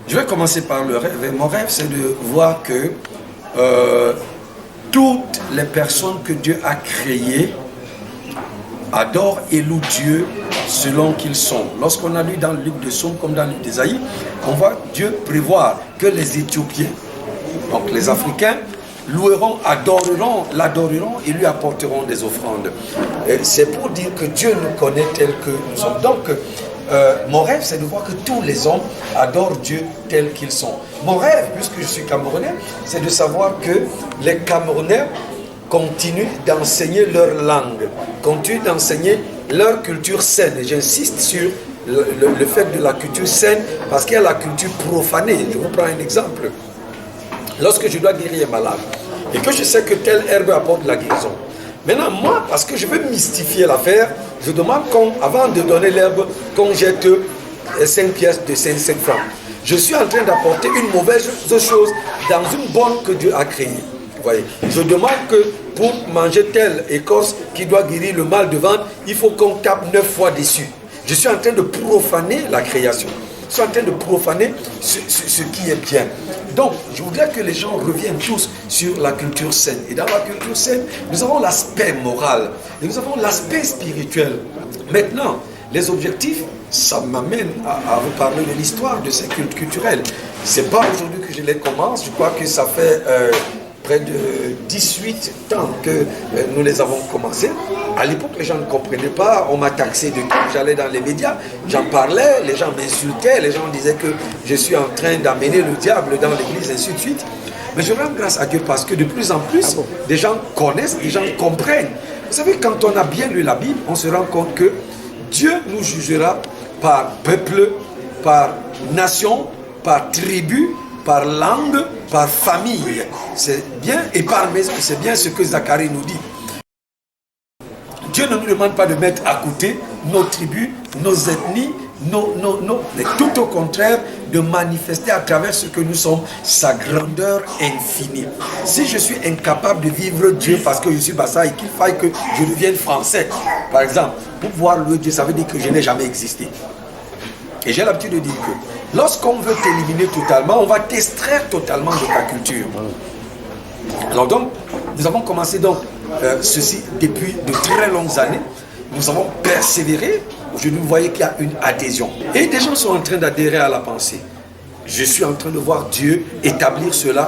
Je vais commencer par le rêve. Et mon rêve, c'est de voir que toutes les personnes que Dieu a créées adorent et louent Dieu selon qu'ils sont. Lorsqu'on a lu dans le livre de Somme comme dans le livre d'Ésaïe, on voit Dieu prévoir que les Éthiopiens, donc les Africains, loueront, adoreront, l'adoreront et lui apporteront des offrandes. C'est pour dire que Dieu nous connaît tel que nous sommes. Donc, mon rêve, c'est de voir que tous les hommes adorent Dieu tels qu'ils sont. Mon rêve, puisque je suis Camerounais, c'est de savoir que les Camerounais continuent d'enseigner leur langue, continuent d'enseigner leur culture saine. Et j'insiste sur le fait de la culture saine, parce qu'il y a la culture profanée. Je vous prends un exemple. Lorsque je dois guérir un malade, et que je sais que telle herbe apporte la guérison. Maintenant, moi, parce que je veux mystifier l'affaire, je demande avant de donner l'herbe, qu'on jette 5 pièces de 5 francs. Je suis en train d'apporter une mauvaise chose dans une bonne que Dieu a créée. Vous voyez, je demande que pour manger telle écorce qui doit guérir le mal de ventre, il faut qu'on tape 9 fois dessus. Je suis en train de profaner la création. Je suis en train de profaner ce qui est bien. Donc, je voudrais que les gens reviennent tous sur la culture saine. Et dans la culture saine, nous avons l'aspect moral et nous avons l'aspect spirituel. Maintenant, les objectifs, ça m'amène à vous parler de l'histoire de ces cultes culturels. Ce n'est pas aujourd'hui que je les commence. Je crois que ça fait près de 18 ans que nous les avons commencés. À l'époque, les gens ne comprenaient pas, on m'a taxé de tout. J'allais dans les médias, j'en parlais, les gens m'insultaient, les gens disaient que je suis en train d'amener le diable dans l'église, ainsi de suite. Mais je rends grâce à Dieu parce que de plus en plus, des gens connaissent, des gens comprennent. Vous savez, quand on a bien lu la Bible, on se rend compte que Dieu nous jugera par peuple, par nation, par tribu, par langue, par famille. C'est bien, et par maison, c'est bien ce que Zacharie nous dit. Dieu ne nous demande pas de mettre à côté nos tribus, nos ethnies, mais tout au contraire, de manifester à travers ce que nous sommes sa grandeur infinie. Si je suis incapable de vivre Dieu parce que je suis Bassa et qu'il faille que je devienne français, par exemple, pour voir le Dieu, ça veut dire que je n'ai jamais existé. Et j'ai l'habitude de dire que lorsqu'on veut t'éliminer totalement, on va t'extraire totalement de ta culture. Alors donc, nous avons commencé donc ceci depuis de très longues années. Nous avons persévéré. Je nous voyais qu'il y a une adhésion. Et des gens sont en train d'adhérer à la pensée. Je suis en train de voir Dieu établir cela